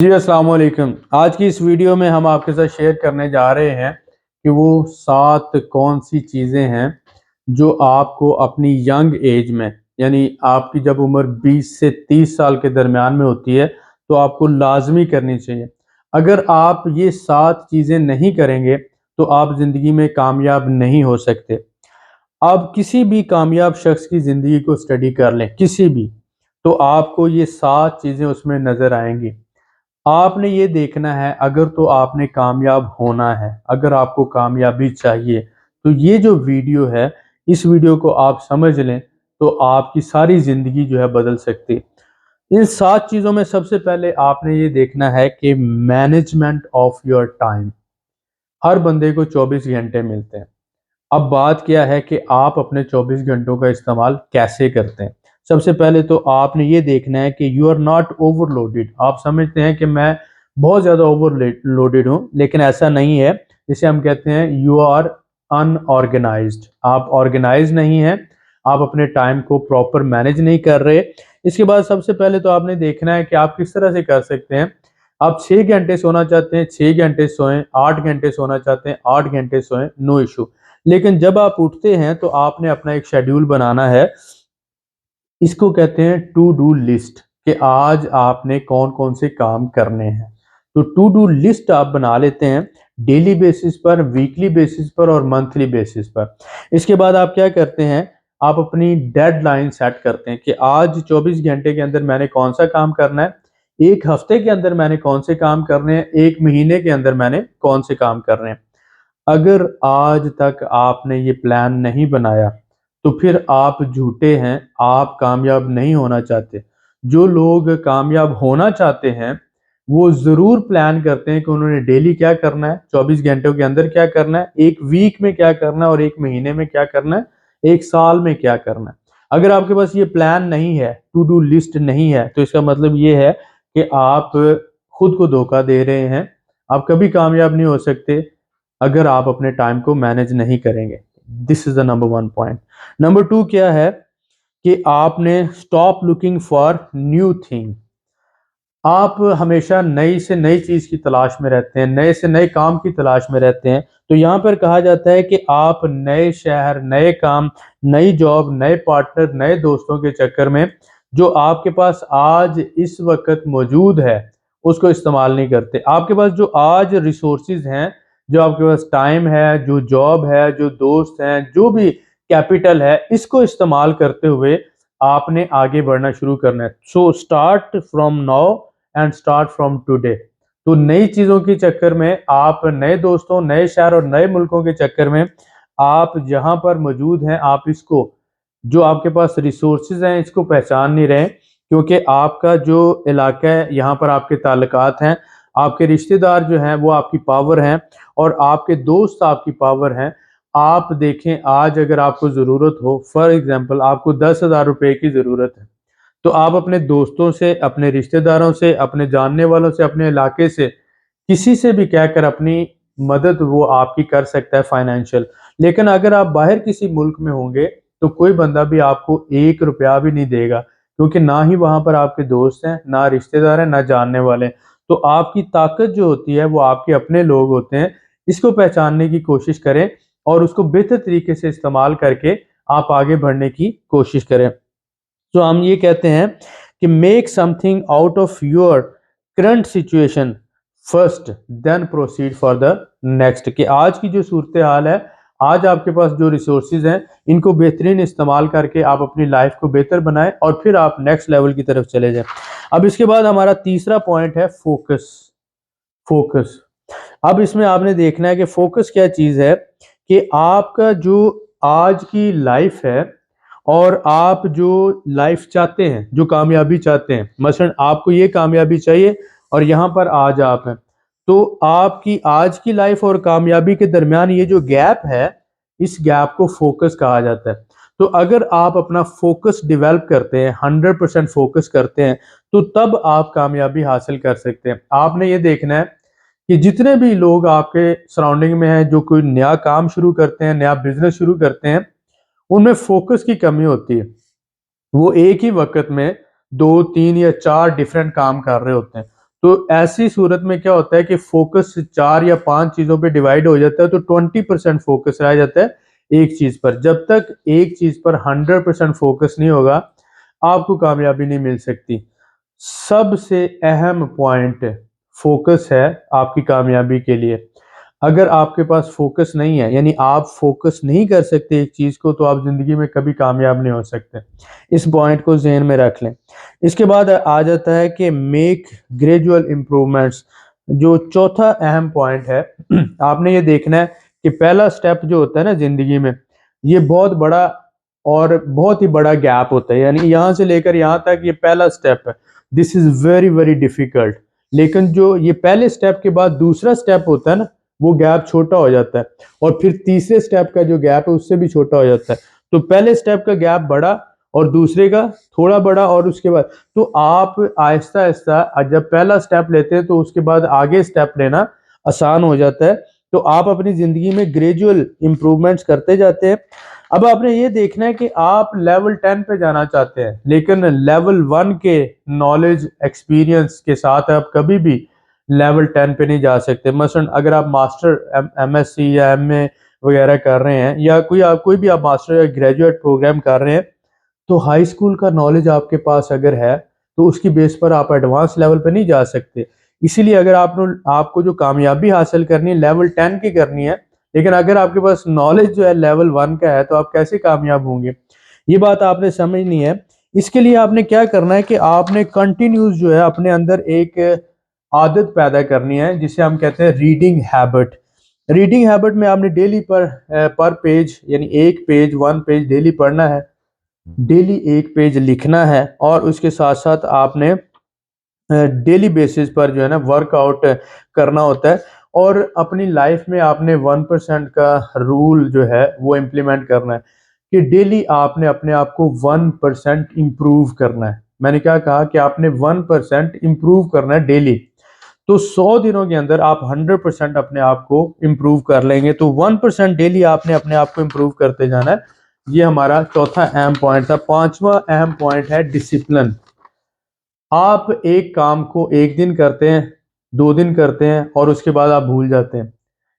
जी अस्सलाम वालेकुम। आज की इस वीडियो में हम आपके साथ शेयर करने जा रहे हैं कि वो 7 कौन सी चीज़ें हैं जो आपको अपनी यंग एज में, यानी आपकी जब उम्र 20 से 30 साल के दरमियान में होती है, तो आपको लाजमी करनी चाहिए। अगर आप ये 7 चीज़ें नहीं करेंगे तो आप ज़िंदगी में कामयाब नहीं हो सकते। आप किसी भी कामयाब शख्स की ज़िंदगी को स्टडी कर लें, किसी भी, तो आपको ये 7 चीज़ें उसमें नज़र आएँगी। आपने ये देखना है, अगर तो आपने कामयाब होना है, अगर आपको कामयाबी चाहिए, तो ये जो वीडियो है, इस वीडियो को आप समझ लें, तो आपकी सारी ज़िंदगी जो है बदल सकती है। इन 7 चीज़ों में सबसे पहले आपने ये देखना है कि मैनेजमेंट ऑफ योर टाइम। हर बंदे को 24 घंटे मिलते हैं। अब बात क्या है कि आप अपने 24 घंटों का इस्तेमाल कैसे करते हैं। सबसे पहले तो आपने ये देखना है कि यू आर नॉट ओवरलोडेड। आप समझते हैं कि मैं बहुत ज़्यादा लोडेड हूँ, लेकिन ऐसा नहीं है। इसे हम कहते हैं यू आर अनऑर्गेनाइज्ड। आप ऑर्गेनाइज नहीं हैं, आप अपने टाइम को प्रॉपर मैनेज नहीं कर रहे। इसके बाद सबसे पहले तो आपने देखना है कि आप किस तरह से कर सकते हैं। आप 6 घंटे सोना चाहते हैं, 6 घंटे सोएं, 8 घंटे सोना चाहते हैं, 8 घंटे सोएं, नो इश्यू। लेकिन जब आप उठते हैं तो आपने अपना एक शेड्यूल बनाना है। इसको कहते हैं टू डू लिस्ट, कि आज आपने कौन-कौन से काम करने हैं। तो टू डू लिस्ट आप बना लेते हैं डेली बेसिस पर, वीकली बेसिस पर और मंथली बेसिस पर। इसके बाद आप क्या करते हैं, आप अपनी डेडलाइन सेट करते हैं कि आज 24 घंटे के अंदर मैंने कौन-सा काम करना है, 1 हफ्ते के अंदर मैंने कौन से काम करने हैं, 1 महीने के अंदर मैंने कौन से काम करने हैं। अगर आज तक आपने ये प्लान नहीं बनाया, तो फिर आप झूठे हैं, आप कामयाब नहीं होना चाहते। जो लोग कामयाब होना चाहते हैं, वो ज़रूर प्लान करते हैं कि उन्होंने डेली क्या करना है, 24 घंटों के अंदर क्या करना है, 1 वीक में क्या करना है और 1 महीने में क्या करना है, 1 साल में क्या करना है। अगर आपके पास ये प्लान नहीं है, टू डू लिस्ट नहीं है, तो इसका मतलब ये है कि आप खुद को धोखा दे रहे हैं। आप कभी कामयाब नहीं हो सकते अगर आप अपने टाइम को मैनेज नहीं करेंगे। This is the number 1 point. Number 2 क्या है कि आपने stop looking for new thing. आप हमेशा नई से नई चीज की तलाश में रहते हैं, नए से नए काम की तलाश में रहते हैं। तो यहाँ पर कहा जाता है कि आप नए शहर, नए काम, नई जॉब, नए पार्टनर, नए दोस्तों के चक्कर में जो आपके पास आज इस वक्त मौजूद है, उसको इस्तेमाल नहीं करते। आपके पास जो आज रिसोर्सेज हैं, जो आपके पास टाइम है, जो जॉब है, जो दोस्त हैं, जो भी कैपिटल है, इसको इस्तेमाल करते हुए आपने आगे बढ़ना शुरू करना है। So start from now and start from today. तो नई चीज़ों के चक्कर में आप नए दोस्तों, नए शहर और नए मुल्कों के चक्कर में आप जहाँ पर मौजूद हैं, आप इसको, जो आपके पास रिसोर्सेज हैं, इसको पहचान नहीं रहे, क्योंकि आपका जो इलाका है, यहाँ पर आपके ताल्लुकात हैं, आपके रिश्तेदार जो हैं वो आपकी पावर हैं और आपके दोस्त आपकी पावर हैं। आप देखें, आज अगर आपको ज़रूरत हो, फॉर एग्ज़ाम्पल आपको 10,000 रुपए की ज़रूरत है, तो आप अपने दोस्तों से, अपने रिश्तेदारों से, अपने जानने वालों से, अपने इलाके से, किसी से भी कहकर अपनी मदद वो आपकी कर सकता है फाइनेंशियल। लेकिन अगर आप बाहर किसी मुल्क में होंगे, तो कोई बंदा भी आपको 1 रुपया भी नहीं देगा, क्योंकि ना ही वहाँ पर आपके दोस्त हैं, ना रिश्तेदार हैं, ना जानने वाले हैं। तो आपकी ताकत जो होती है, वो आपके अपने लोग होते हैं। इसको पहचानने की कोशिश करें और उसको बेहतर तरीके से इस्तेमाल करके आप आगे बढ़ने की कोशिश करें। तो हम ये कहते हैं कि make something out of your current situation first, then proceed for the next. कि आज की जो सूरत हाल है, आज आपके पास जो रिसोर्सेज हैं, इनको बेहतरीन इस्तेमाल करके आप अपनी लाइफ को बेहतर बनाएं और फिर आप नेक्स्ट लेवल की तरफ चले जाएं। अब इसके बाद हमारा तीसरा पॉइंट है फोकस। फोकस। अब इसमें आपने देखना है कि फोकस क्या चीज़ है, कि आपका जो आज की लाइफ है और आप जो लाइफ चाहते हैं, जो कामयाबी चाहते हैं, मसलन आपको ये कामयाबी चाहिए और यहाँ पर आज आप हैं, तो आपकी आज की लाइफ और कामयाबी के दरमियान ये जो गैप है, इस गैप को फोकस कहा जाता है। तो अगर आप अपना फोकस डेवलप करते हैं, 100% फोकस करते हैं, तो तब आप कामयाबी हासिल कर सकते हैं। आपने ये देखना है कि जितने भी लोग आपके सराउंडिंग में हैं, जो कोई नया काम शुरू करते हैं, नया बिजनेस शुरू करते हैं, उनमें फोकस की कमी होती है। वो एक ही वक़्त में 2, 3 या 4 डिफरेंट काम कर रहे होते हैं। तो ऐसी सूरत में क्या होता है कि फोकस 4 या 5 चीजों पे डिवाइड हो जाता है, तो 20% फोकस रह जाता है एक चीज पर। जब तक एक चीज पर 100% फोकस नहीं होगा, आपको कामयाबी नहीं मिल सकती। सबसे अहम पॉइंट फोकस है आपकी कामयाबी के लिए। अगर आपके पास फोकस नहीं है, यानी आप फोकस नहीं कर सकते एक चीज को, तो आप जिंदगी में कभी कामयाब नहीं हो सकते। इस पॉइंट को ज़हन में रख लें। इसके बाद आ जाता है कि मेक ग्रेजुअल इम्प्रूवमेंट्स, जो चौथा अहम पॉइंट है। आपने ये देखना है कि पहला स्टेप जो होता है ना जिंदगी में, ये बहुत बड़ा और बहुत ही बड़ा गैप होता है, यानी यहाँ से लेकर यहाँ तक ये पहला स्टेप है। This is very very difficult. लेकिन जो ये पहले स्टेप के बाद दूसरा स्टेप होता है ना, वो गैप छोटा हो जाता है, और फिर तीसरे स्टेप का जो गैप है उससे भी छोटा हो जाता है। तो पहले स्टेप का गैप बड़ा और दूसरे का थोड़ा बड़ा, और उसके बाद तो आप आहिस्ता आहिस्ता जब पहला स्टेप लेते हैं तो उसके बाद आगे स्टेप लेना आसान हो जाता है। तो आप अपनी जिंदगी में ग्रेजुअल इंप्रूवमेंट्स करते जाते हैं। अब आपने ये देखना है कि आप लेवल 10 पे जाना चाहते हैं, लेकिन लेवल 1 के नॉलेज एक्सपीरियंस के साथ आप कभी भी लेवल 10 पे नहीं जा सकते। मसलन अगर आप मास्टर एमएससी या एमए वगैरह कर रहे हैं, या कोई भी आप मास्टर या ग्रेजुएट प्रोग्राम कर रहे हैं, तो हाई स्कूल का नॉलेज आपके पास अगर है तो उसकी बेस पर आप एडवांस लेवल पे नहीं जा सकते। इसीलिए अगर आपको जो कामयाबी हासिल करनी है लेवल 10 की करनी है, लेकिन अगर आपके पास नॉलेज जो है लेवल 1 का है, तो आप कैसे कामयाब होंगे? ये बात आपने समझनी है। इसके लिए आपने क्या करना है कि आपने कंटिन्यूस जो है अपने अंदर एक आदत पैदा करनी है, जिसे हम कहते हैं रीडिंग हैबिट। रीडिंग हैबिट में आपने डेली पर पेज, यानी एक पेज, 1 पेज डेली पढ़ना है, डेली एक पेज लिखना है, और उसके साथ साथ आपने डेली बेसिस पर जो है ना वर्कआउट करना होता है। और अपनी लाइफ में आपने 1% का रूल जो है वो इम्प्लीमेंट करना है, कि डेली आपने अपने आप को 1% इम्प्रूव करना है। मैंने क्या कहा कि आपने 1% इम्प्रूव करना है डेली। तो 100 दिनों के अंदर आप 100% अपने आप को इम्प्रूव कर लेंगे। तो 1% डेली आपने अपने आप को इम्प्रूव करते जाना है। ये हमारा चौथा अहम पॉइंट था। पांचवा अहम पॉइंट है डिसिप्लिन। आप एक काम को एक दिन करते हैं, 2 दिन करते हैं, और उसके बाद आप भूल जाते हैं।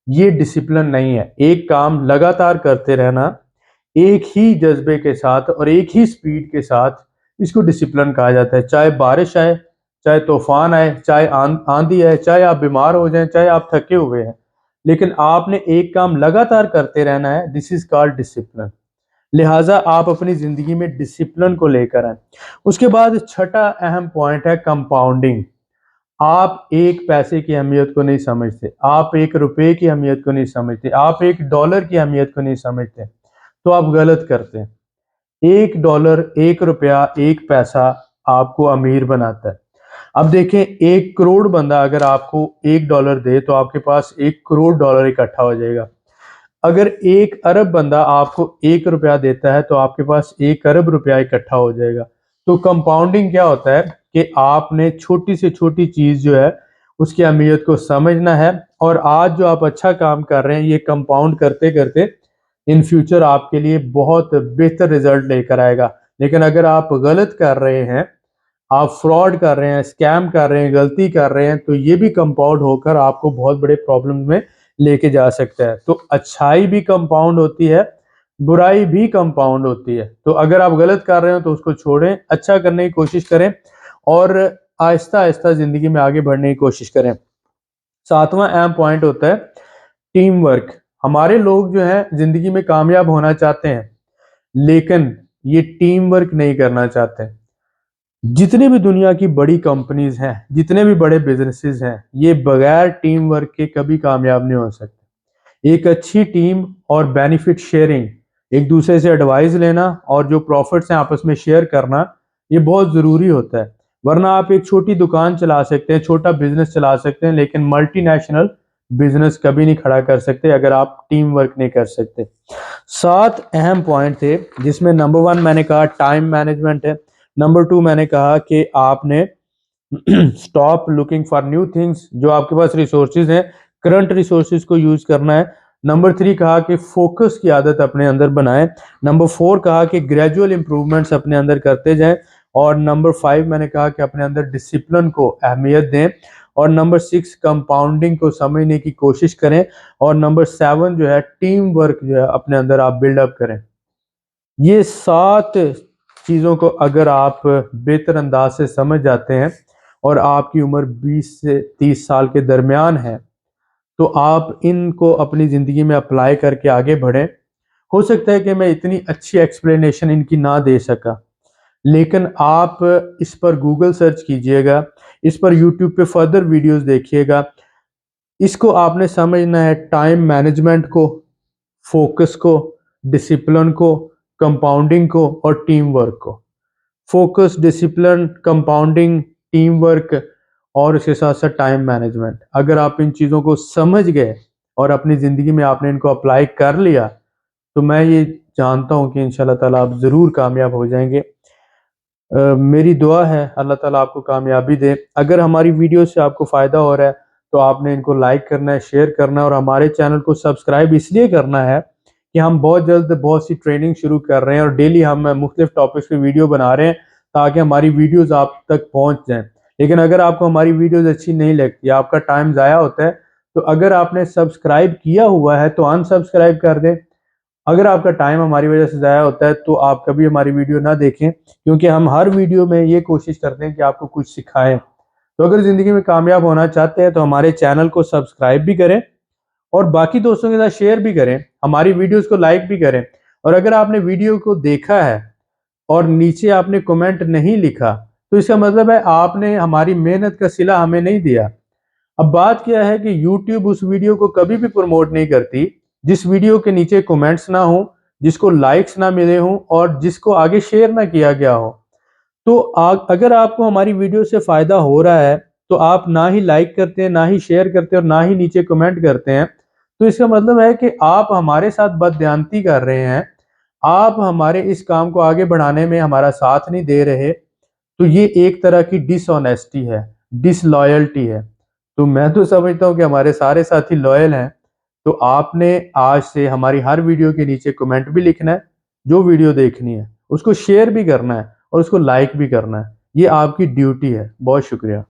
ये डिसिप्लिन नहीं है। एक काम लगातार करते रहना, एक ही जज्बे के साथ और एक ही स्पीड के साथ, इसको डिसिप्लिन कहा जाता है। चाहे बारिश आए, चाहे तूफान आए, चाहे आंधी आए, चाहे आप बीमार हो जाएं, चाहे आप थके हुए हैं, लेकिन आपने एक काम लगातार करते रहना है। This is called discipline. लिहाजा आप अपनी जिंदगी में डिसिप्लिन को लेकर आए। उसके बाद छठा अहम पॉइंट है कंपाउंडिंग। आप एक पैसे की अहमियत को नहीं समझते, आप एक रुपए की अहमियत को नहीं समझते, आप एक डॉलर की अहमियत को नहीं समझते, तो आप गलत करते हैं। $1, 1 रुपया, 1 पैसा आपको अमीर बनाता है। अब देखें, 1 करोड़ बंदा अगर आपको $1 दे, तो आपके पास $1 करोड़ इकट्ठा हो जाएगा। अगर 1 अरब बंदा आपको 1 रुपया देता है, तो आपके पास 1 अरब रुपया इकट्ठा हो जाएगा। तो कंपाउंडिंग क्या होता है कि आपने छोटी से छोटी चीज जो है उसकी अहमियत को समझना है, और आज जो आप अच्छा काम कर रहे हैं, ये कंपाउंड करते करते इन फ्यूचर आपके लिए बहुत बेहतर रिजल्ट लेकर आएगा। लेकिन अगर आप गलत कर रहे हैं, आप फ्रॉड कर रहे हैं, स्कैम कर रहे हैं, गलती कर रहे हैं, तो ये भी कंपाउंड होकर आपको बहुत बड़े प्रॉब्लम में लेके जा सकता है। तो अच्छाई भी कंपाउंड होती है, बुराई भी कंपाउंड होती है। तो अगर आप गलत कर रहे हो तो उसको छोड़ें, अच्छा करने की कोशिश करें, और आहिस्ता आहिस्ता जिंदगी में आगे बढ़ने की कोशिश करें। सातवां अहम पॉइंट होता है टीम वर्क। हमारे लोग जो है जिंदगी में कामयाब होना चाहते हैं, लेकिन ये टीम वर्क नहीं करना चाहते। जितने भी दुनिया की बड़ी कंपनीज हैं, जितने भी बड़े बिजनेसेस हैं, ये बगैर टीम वर्क के कभी कामयाब नहीं हो सकते। एक अच्छी टीम और बेनिफिट शेयरिंग, एक दूसरे से एडवाइस लेना और जो प्रॉफिट्स हैं आपस में शेयर करना, ये बहुत ज़रूरी होता है। वरना आप एक छोटी दुकान चला सकते हैं, छोटा बिजनेस चला सकते हैं, लेकिन मल्टीनेशनल बिजनेस कभी नहीं खड़ा कर सकते अगर आप टीम वर्क नहीं कर सकते। 7 अहम पॉइंट थे, जिसमें नंबर 1 मैंने कहा टाइम मैनेजमेंट है। नंबर 2 मैंने कहा कि आपने stop looking for new things. जो आपके पास रिसोर्सेज हैं, करंट रिसोर्सेज को यूज करना है। नंबर 3 कहा कि फोकस की आदत अपने अंदर बनाएं। नंबर 4 कहा कि ग्रेजुअल इंप्रूवमेंट्स अपने अंदर करते जाएं। और नंबर 5 मैंने कहा कि अपने अंदर डिसिप्लिन को अहमियत दें। और नंबर 6 कंपाउंडिंग को समझने की कोशिश करें। और नंबर 7 जो है टीम वर्क जो है अपने अंदर आप बिल्डअप करें। ये 7 चीज़ों को अगर आप बेहतर अंदाज से समझ जाते हैं और आपकी उम्र 20 से 30 साल के दरमियान है, तो आप इनको अपनी ज़िंदगी में अप्लाई करके आगे बढ़ें। हो सकता है कि मैं इतनी अच्छी एक्सप्लेनेशन इनकी ना दे सका, लेकिन आप इस पर गूगल सर्च कीजिएगा, इस पर यूट्यूब पे फर्दर वीडियोस देखिएगा। इसको आपने समझना है टाइम मैनेजमेंट को, फोकस को, डिसिप्लिन को, कंपाउंडिंग को और टीम वर्क को। Focus, discipline, compounding, team work और इसके साथ साथ टाइम मैनेजमेंट, अगर आप इन चीज़ों को समझ गए और अपनी ज़िंदगी में आपने इनको अप्लाई कर लिया, तो मैं ये जानता हूँ कि इंशाल्लाह ताला आप ज़रूर कामयाब हो जाएंगे। मेरी दुआ है अल्लाह ताला आपको कामयाबी दे। अगर हमारी वीडियो से आपको फ़ायदा हो रहा है तो आपने इनको लाइक करना है, शेयर करना है और हमारे चैनल को सब्सक्राइब इसलिए करना है कि हम बहुत जल्द बहुत सी ट्रेनिंग शुरू कर रहे हैं और डेली हम मुख्तलिफ टॉपिक्स पे वीडियो बना रहे हैं ताकि हमारी वीडियोज़ आप तक पहुँच जाएँ। लेकिन अगर आपको हमारी वीडियोज़ अच्छी नहीं लगती, आपका टाइम ज़ाया होता है, तो अगर आपने सब्सक्राइब किया हुआ है तो अनसब्सक्राइब कर दें। अगर आपका टाइम हमारी वजह से ज़ाया होता है तो आप कभी हमारी वीडियो ना देखें, क्योंकि हम हर वीडियो में ये कोशिश करते हैं कि आपको कुछ सिखाएं। तो अगर ज़िंदगी में कामयाब होना चाहते हैं तो हमारे चैनल को सब्सक्राइब भी करें और बाकी दोस्तों के साथ शेयर भी करें, हमारी वीडियोस को लाइक भी करें। और अगर आपने वीडियो को देखा है और नीचे आपने कमेंट नहीं लिखा, तो इसका मतलब है आपने हमारी मेहनत का सिला हमें नहीं दिया। अब बात क्या है कि यूट्यूब उस वीडियो को कभी भी प्रमोट नहीं करती जिस वीडियो के नीचे कमेंट्स ना हो, जिसको लाइक्स ना मिले हों और जिसको आगे शेयर ना किया गया हो। तो अगर आपको हमारी वीडियो से फ़ायदा हो रहा है तो आप ना ही लाइक करते हैं, ना ही शेयर करते हैं और ना ही नीचे कमेंट करते हैं, तो इसका मतलब है कि आप हमारे साथ बददियानती कर रहे हैं। आप हमारे इस काम को आगे बढ़ाने में हमारा साथ नहीं दे रहे। तो ये एक तरह की डिसऑनेस्टी है, डिसलॉयल्टी है। तो मैं तो समझता हूँ कि हमारे सारे साथी लॉयल हैं। तो आपने आज से हमारी हर वीडियो के नीचे कमेंट भी लिखना है, जो वीडियो देखनी है, उसको शेयर भी करना है और उसको लाइक भी करना है। ये आपकी ड्यूटी है। बहुत शुक्रिया।